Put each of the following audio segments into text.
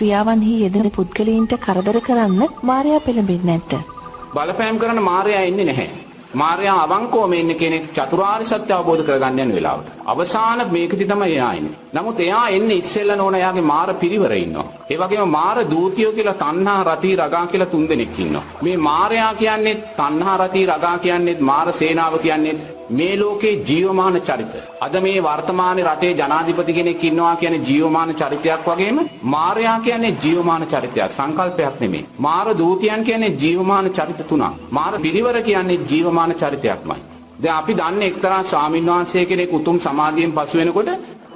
ක්‍රියාවන්හි යෙදෙන පුද්ගලයන්ට කරදර කරන්න මාරයා පෙළඹෙන්නේ නැද්ද? බලපෑම් කරන මාරයා එන්නේ නැහැ. මාරයා අවංකවම ඉන්නේ කෙනෙක් චතුරාර්ය සත්‍ය අවබෝධ කරගන්න යන වෙලාවට. අවසාන මේකදී තමයි එයා එන්නේ. නමුත් එයා එන්නේ ඉස්සෙල්ලා නෝන එයාගේ මාර පිරිවර ඉන්නවා. ඒ වගේම මාර දූතියෝ කියලා තණ්හා රති රගා කියලා 3 දෙනෙක් ඉන්නවා. මේ මාරයා කියන්නේ තණ්හා රති රගා කියන්නේ මාර සේනාව කියන්නේ මේ ලෝකේ ජීවමාන චරිත. අද මේ වර්තමාන රටේ ජනාධිපති කෙනෙක් ඉන්නවා කියන්නේ ජීවමාන චරිතයක් වගේම මාරයා කියන්නේ ජීවමාන චරිතයක්, සංකල්පයක් නෙමෙයි. මාර දූතියන් කියන්නේ ජීවමාන චරිත 3ක්. මාර පිරිවර කියන්නේ ජීවමාන චරිතයක්මයි. දැන් අපි දන්නේ එක්තරා ස්වාමින්වහන්සේ කෙනෙක් උතුම් සමාධියෙන් පසු වෙනකොට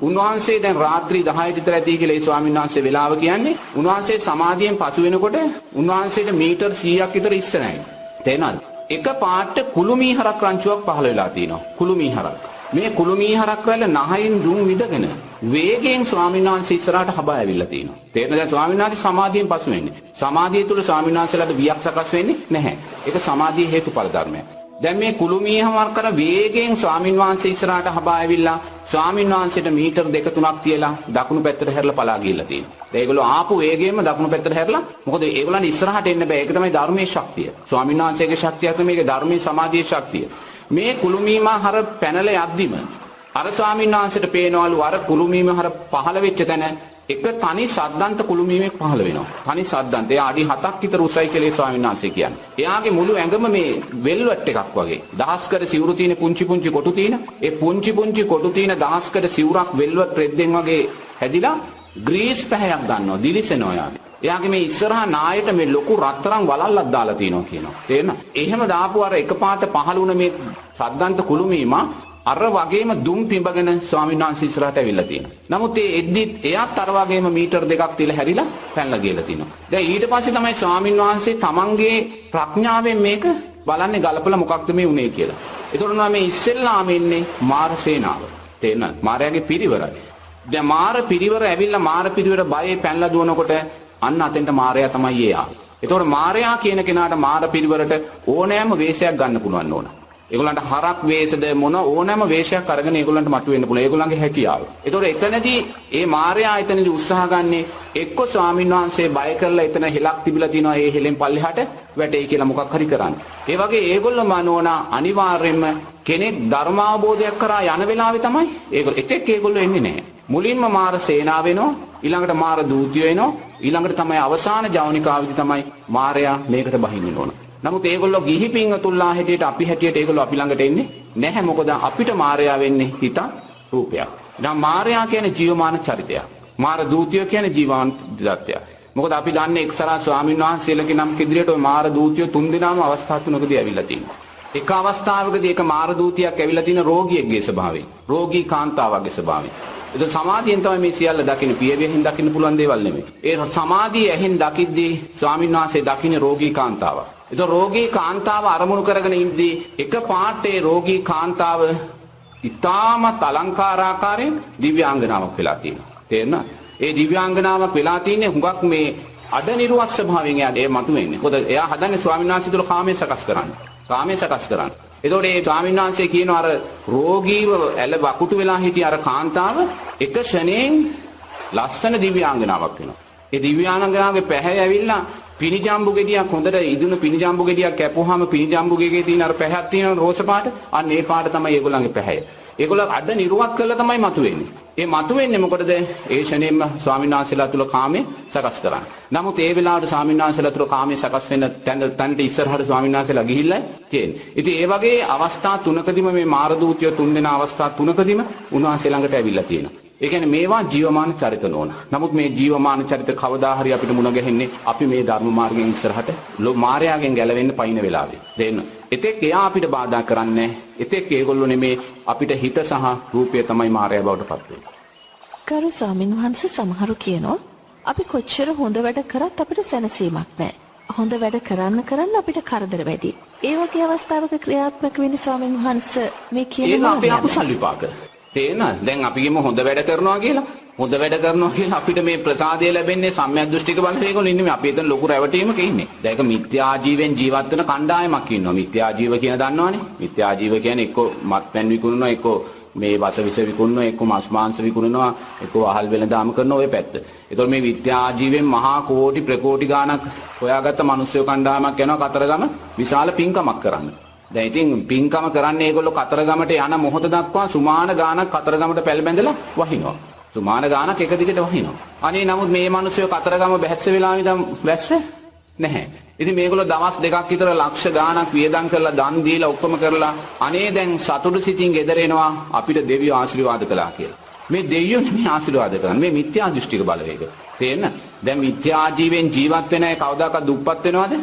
උන්වහන්සේ දැන් රාත්‍රී 10ට විතර ඇති කියලා ඒ ස්වාමින්වහන්සේ වෙලාව කියන්නේ උන්වහන්සේ සමාධියෙන් පසු වෙනකොට උන්වහන්සේට මීටර් 100ක් විතර ඉස්සරහයි. තේනවද? එක පාට කුළුමීහරක් රංචුවක් පහළ වෙලා තියෙනවා. කුළුමීහරක්. මේ කුළුමීහරක් වල නහයෙන් දුම් විදගෙන වේගයෙන් ස්වාමීන් වහන්සේ ඉස්සරහට හබා ඇවිල්ලා තියෙනවා. තේරෙනවද? දැන් ස්වාමීන් වහන්සේ සමාධියෙන් පසු වෙන්නේ. සමාධිය තුල ස්වාමීන් වහන්සේලාට වියක් සකස් වෙන්නේ නැහැ. ඒක සමාධියේ හේතුඵල ධර්මයක්. දැන් මේ කුළුමීහරක් කර වේගයෙන් ස්වාමීන් වහන්සේ ඉස්සරහට හබා ඇවිල්ලා ස්වාමීන් වහන්සේට මීටර් 2-3ක් තියලා දකුණු පැත්තට හැරලා පලා ගිහිල්ලා තියෙනවා. දැන් ඒගොල්ලෝ ආපු වේගයෙන්ම දකුණු පැත්තට හැරලා මොකද ඒගොල්ලන් ඉස්සරහට එන්න බෑ. ඒක තමයි ධර්මයේ ශක්තිය. ස්වාමීන් වහන්සේගේ ශක්තියක් නෙමෙයි, මේක ධර්මයේ සමාධියේ ශක්තිය. මේ කුළුමීමහර පැනලා යද්දිම අර ස්වාමීන් වහන්සේට පේනවලු අර කුළුමීමහර පහළ වෙච්ච තැන එක තනි සද්දන්ත කුළුමීමක් පහළ වෙනවා. තනි සද්දන්ත. එයා අඩි 7ක් විතර උසයි කියලා ස්වාමීන් වහන්සේ කියන්නේ. එයාගේ මුළු ඇඟම මේ වෙල්වට් එකක් වගේ. දහස්කර සිවුරු තියෙන පුංචි පුංචි කොටු තියෙන. ඒ පුංචි පුංචි කොටු තියෙන දහස්කර සිවුරක් වෙල්වට් රෙද්දෙන් වගේ හැදිලා ග්‍රීස් පැහැයක් ගන්නවා. දිලිසෙනවා යාගේ. එයාගේ මේ ඉස්සරහා නායට මේ ලොකු රත්තරන් වලල්ලක් දාලා තියෙනවා කියනවා. තේරෙනවද? එහෙම දාපු අර එකපාරට පහළ වුණ මේ සද්දන්ත කුළුමීම අර වගේම දුම් පිඹගෙන ස්වාමීන් වහන්සේ ඉස්සරහට ඇවිල්ලා තියෙනවා. නමුත් ඒ එද්දිත් එයාත් අර වගේම මීටර් 2ක් තියලා හැරිලා පැනලා ගිහලා තිනවා. දැන් ඊට පස්සේ තමයි ස්වාමීන් වහන්සේ තමන්ගේ ප්‍රඥාවෙන් මේක බලන්නේ ගලපලා මොකක්ද මේ උනේ කියලා. ඒතකොට මේ ඉස්සෙල්ලාම ඉන්නේ මාර සේනාව. තේරෙනවද? මාරයාගේ පිරිවරයි. දැන් මාර පිරිවර ඇවිල්ලා මාර පිරිවර බයේ පැනලා දුවනකොට අන්න අතෙන්ට මාරයා තමයි එයා. ඒතකොට මාරයා කියන කෙනාට මාර පිරිවරට ඕනෑම වේශයක් ගන්න පුළුවන් ඕන. ඒගොල්ලන්ට හරක් වේශද මොන ඕනෑම වේශයක් අරගෙන ඒගොල්ලන්ට මතුවෙන්න පුළුවන්. ඒගොල්ලන්ගේ හැකියාව. ඒතකොට එතනදී මේ මාරයා එතනදී උත්සාහ ගන්නේ එක්ක ස්වාමීන් වහන්සේ බය කරලා එතන හෙලක් තිබිලා තිනවා ඒ හෙලෙන් පල්ලෙහාට වැටෙයි කියලා මොකක් හරි කරන්න. ඒ වගේ ඒගොල්ලෝ මනෝනා අනිවාර්යයෙන්ම කෙනෙක් ධර්මාවබෝධයක් කරා යන වෙලාවේ තමයි ඒගොල්ලෝ එතෙක් ඒගොල්ලෝ එන්නේ නැහැ. මුලින්ම මාර සේනාව වෙනවා, ඊළඟට මාර දූතියෝ එනවා, ඊළඟට තමයි අවසාන ජවනිකාවේදී තමයි මාරයා මේකට බහින්න ඕන. නමුත් ඒගොල්ලෝ ගිහි පින්වතුන්ලා හැටියට අපි හැටියට ඒගොල්ලෝ අපි ළඟට එන්නේ නැහැ. මොකද අපිට මාරයා වෙන්නේ හිත රූපයක්. දැන් මාරයා කියන්නේ ජීවමාන චරිතයක්. මාර දූතියෝ කියන්නේ ජීවමාන දත්තයක්. මොකද අපි දන්නේ එක්තරා ස්වාමීන් වහන්සේලගේ නම් ඉදිරියට ওই මාර දූතියෝ 3 දෙනාම අවස්ථා 3කදී ඇවිල්ලා තියෙනවා. එක අවස්ථාවකදී එක මාර දූතියක් ඇවිල්ලා තියෙන රෝගියෙක්ගේ ස්වභාවයෙන්, රෝගී කාන්තාවගේ ස්වභාවයෙන්. ඒක සමාධියෙන් තමයි මේ සියල්ල දකින්න, පියවියෙන් දකින්න පුළුවන් දේවල් නෙමෙයි. ඒ සමාධිය ඇහෙන් දකිද්දී ස්වාමීන් වහන්සේ දකින්නේ රෝගී කාන්තාවක්. ඒක රෝගී කාන්තාව අරමුණු කරගෙන ඉඳී එක පාටේ රෝගී කාන්තාව ඉතාමත් අලංකාරාකාරයෙන් දිව්‍යාංගනාවක් වෙලා තියෙනවා. තේරෙනවද? ඒ දිව්‍යාංගනාවක් වෙලා තින්නේ හුඟක් මේ අඩනිරුවත් ස්වභාවයෙන් එයාට ඒ මතුවෙන්නේ. මොකද එයා හදන්නේ ස්වාමීන් වහන්සේ තුළ කාමයේ සකස් කරන්න. කාමයේ සකස් කරන්න. එතකොට මේ ස්වාමීන් වහන්සේ කියනවා අර රෝගීව ඇල වකුටු වෙලා හිටිය අර කාන්තාව එක ෂණයෙන් ලස්සන දිව්‍යාංගනාවක් වෙනවා. ඒ දිව්‍යාංගනාවේ පැහැ ඇවිල්ලා පිනිජම්බු ගෙඩියක් හොඳට ඉදුණු පිනිජම්බු ගෙඩියක් කැපුවාම පිනිජම්බු ගෙඩියේ තියෙන අර පැහැක් තියෙන රෝස පාට අන්න ඒ පාට තමයි ඒගොල්ලන්ගේ පැහැය. ඒගොල්ලෝ අඩ නිරුවත් කරලා තමයි මතුවෙන්නේ. ඒ මතුවෙන්නේ මොකටද? ඒ ෂණයෙන්ම ස්වාමීන් වහන්සේලා තුල කාමයේ සකස් කරන්නේ. නමුත් ඒ වෙලාවට ස්වාමීන් වහන්සේලා තුල කාමයේ සකස් වෙන තැනට ඉස්සරහට ස්වාමීන් වහන්සේලා ගිහිල්ලා තියෙන්නේ. ඉතින් ඒ වගේ අවස්ථා තුනකදීම මේ මාර දූතිය 3 දෙනා අවස්ථා තුනකදීම උන්වහන්සේ ළඟට ඇවිල්ලා තියෙනවා. ඒ කියන්නේ මේවා ජීවමාන චරිත නෝන. නමුත් මේ ජීවමාන චරිත කවදා හරි අපිට මුණ ගැහෙන්නේ අපි මේ ධර්ම මාර්ගයෙන් ඉස්සරහට මායාවෙන් ගැලවෙන්න පයින් වෙලාවේ. දෙන්න. එතෙක් එයා අපිට බාධා කරන්නේ. එතෙක් ඒගොල්ලෝ නෙමේ අපිට හිත සහ රූපය තමයි මායාව බවට පත් වෙන්නේ. කරු ස්වාමීන් වහන්සේ සමහරු කියනවා අපි කොච්චර හොඳ වැඩ කරත් අපිට සැනසීමක් නැහැ. හොඳ වැඩ කරන්න අපිට කරදර වැඩි. ඒ වගේ අවස්ථාවක ක්‍රියාත්මක වෙන ස්වාමීන් වහන්සේ මේ කියන ඒක අපේ අකුසල් විපාක. තේරෙනවද? දැන් අපි කියමු හොඳ වැඩ කරනවා කියලා. හොඳ වැඩ කරනවා කියලා අපිට මේ ප්‍රසාදය ලැබෙන්නේ සම්‍යක් දෘෂ්ටික බලවේගවල ඉන්නේ මේ අපි එතන ලොකු රැවටීමක ඉන්නේ. දැන් ඒක මිත්‍යා ජීවෙන් ජීවත් වෙන කණ්ඩායමක් ඉන්නවා. මිත්‍යා ජීව කියන දන්නවනේ. මිත්‍යා ජීව කියන්නේ එක්ක මත්පැන් විකුණනවා, එක්ක මේ වස විස විකුණනවා, එක්ක මස් මාංශ විකුණනවා, එක්ක අහල් වෙළඳාම කරන ඔය පැත්ත. ඒතකොට මේ විද්‍යාජීවයෙන් මහා කෝටි ප්‍රකෝටි ගාණක් හොයාගත්ත මිනිස්සු කණ්ඩායමක් යනවා කතරගම විශාල පින්කමක් කරන්න. දැන් ඉතින් පින්කම කරන්නේ ඒගොල්ලෝ කතරගමට යන මොහොත දක්වා සුමාන ගාණක් කතරගමට පැල බැඳලා වහිනවා. සුමාන ගාණක් එක දිගට වහිනවා. අනේ නමුත් මේ මිනිස්සු කතරගම බැහැස්ස වෙලා ඉඳන් වැස්ස නැහැ. ඉතින් මේගොල්ලෝ දවස් දෙකක් විතර ලක්ෂ ගාණක් වියදම් කරලා දන් දීලා ඔක්කොම කරලා අනේ දැන් සතුටු සිතින් ගෙදර එනවා අපිට දෙවියෝ ආශිර්වාද කළා කියලා. මේ දෙවියෝ නෙමෙයි ආශිර්වාද කරන්නේ මේ මිත්‍යා දෘෂ්ටික බලවේග. තේන්න? දැන් මිත්‍යා ජීවෙන් ජීවත් වෙන අය කවදාකවත් දුප්පත් වෙනවද?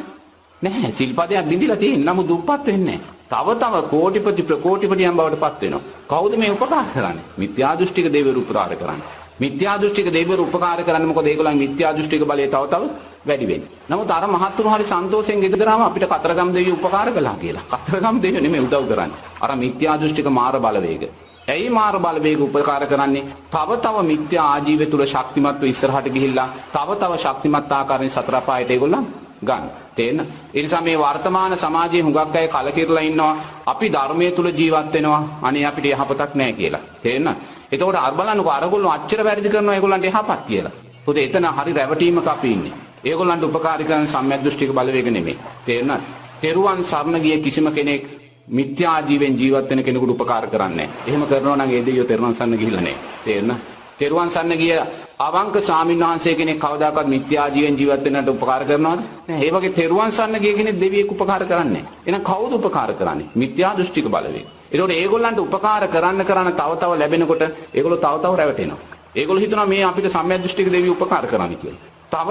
නැහැ. සිල්පදයක් බිඳිලා තියෙන නමුත් දුප්පත් වෙන්නේ නැහැ. තව කෝටිපති ප්‍රකෝටිපතියන් බවට පත් වෙනවා. කවුද මේ උපකාර කරන්නේ? මිත්‍යා දෘෂ්ටික දෙවිවරු උපකාර කරන්නේ. මිත්‍යා දෘෂ්ටික දෙවිවරු උපකාර කරන්නේ මොකද? ඒගොල්ලන් මිත්‍යා දෘෂ්ටික බලය තව වැඩි වෙන්නේ. නමුත් අර මහත්තුරු හරි සන්තෝෂෙන් ගෙදරාම අපිට කතරගම් දෙවියෝ උපකාර කළා කියලා. කතරගම් දෙවියෝ නෙමෙයි උදව් කරන්නේ. අර මිත්‍යා දෘෂ්ටික මාර බලවේග. ඇයි මාර බලවේග උපකාර කරන්නේ? තව මිත්‍යා ආජීවය තුල ශක්තිමත්ව ඉස්සරහට ගිහිල්ලා තව ශක්තිමත් ආකාරයෙන් සතර පායට ඒගොල්ලන් ගන්න. තේන්න? ඒ නිසා මේ වර්තමාන සමාජයේ හුඟක් අය කලකිරලා ඉන්නවා. අපි ධර්මයේ තුල ජීවත් වෙනවා. අනේ අපිට යහපතක් නැහැ කියලා. තේන්න? එතකොට අර බලන්නකෝ අරගොල්ලෝ අච්චර වැරදි කරනවා ඒගොල්ලන්ට යහපත් කියලා. මොකද එතන හරි රැවටීමක අපි ඉන්නේ. ඒගොල්ලන්ට උපකාර කරන සම්‍යක් දෘෂ්ටික බලවේග නෙමෙයි. තේරෙනවද? තෙරුවන් සරණ ගිය කිසිම කෙනෙක් මිත්‍යා ජීවෙන් ජීවත් වෙන කෙනෙකුට උපකාර කරන්නේ නැහැ. එහෙම කරනවා නම් ඒ දෙවියෝ තෙරුවන් සරණ ගිහිල්ලා නැහැ. තේරෙනවද? තෙරුවන් සරණ ගිය අවංක ස්වාමීන් වහන්සේ කෙනෙක් කවදාකවත් මිත්‍යා ජීවෙන් ජීවත් වෙන්නට උපකාර කරනවද? නැහැ. ඒ වගේ තෙරුවන් සරණ ගිය කෙනෙක් දෙවියෙක් උපකාර කරන්නේ නැහැ. එහෙනම් කවුද උපකාර කරන්නේ? මිත්‍යා දෘෂ්ටික බලවේග. ඒකෝට ඒගොල්ලන්ට උපකාර කරන්න තව ලැබෙනකොට ඒගොල්ලෝ තව රැවටෙනවා. ඒගොල්ලෝ හිතනවා මේ අපිට සම්‍යක් දෘෂ්ටික දෙවියෝ උපකාර කරන්නේ කියලා. තව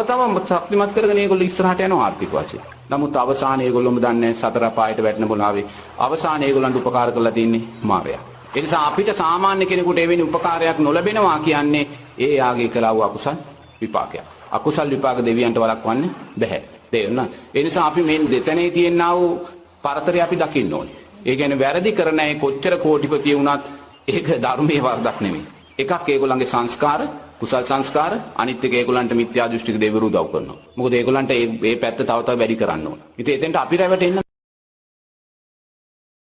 ශක්තිමත් කරගෙන ඒගොල්ලෝ ඉස්සරහට යනවා ආර්ථික වශයෙන්. නමුත් අවසානයේ ඒගොල්ලෝම දන්නේ සතර පායට වැටෙන බලාවේ අවසානයේ ඒගොල්ලන්ට උපකාර කරලා තින්නේ මායя. ඒ නිසා අපිට සාමාන්‍ය කෙනෙකුට එවැනි උපකාරයක් නොලැබෙනවා කියන්නේ ඒ යාගේ කළා වූ අකුසල් විපාකයක්. අකුසල් විපාක දෙවියන්ට වළක්වන්න බැහැ. තේරුණා? ඒ නිසා අපි මේ දෙතනේ තියෙනා වූ පරතරය අපි දකින්න ඕනේ. ඒ කියන්නේ වැරදි කරන අය කොච්චර කෝටිපතිය වුණත් ඒක ධර්මයේ වරදක් නෙමෙයි. එකක් ඒගොල්ලන්ගේ සංස්කාර කුසල් සංස්කාර අනිත් එක ඒගොල්ලන්ට මිත්‍යා දෘෂ්ටික දෙවිවරු උදව් කරනවා. මොකද ඒගොල්ලන්ට මේ පැත්ත තව වැඩි කරන්න ඕන. ඉතින් එතෙන්ට අපි රැවටෙන්න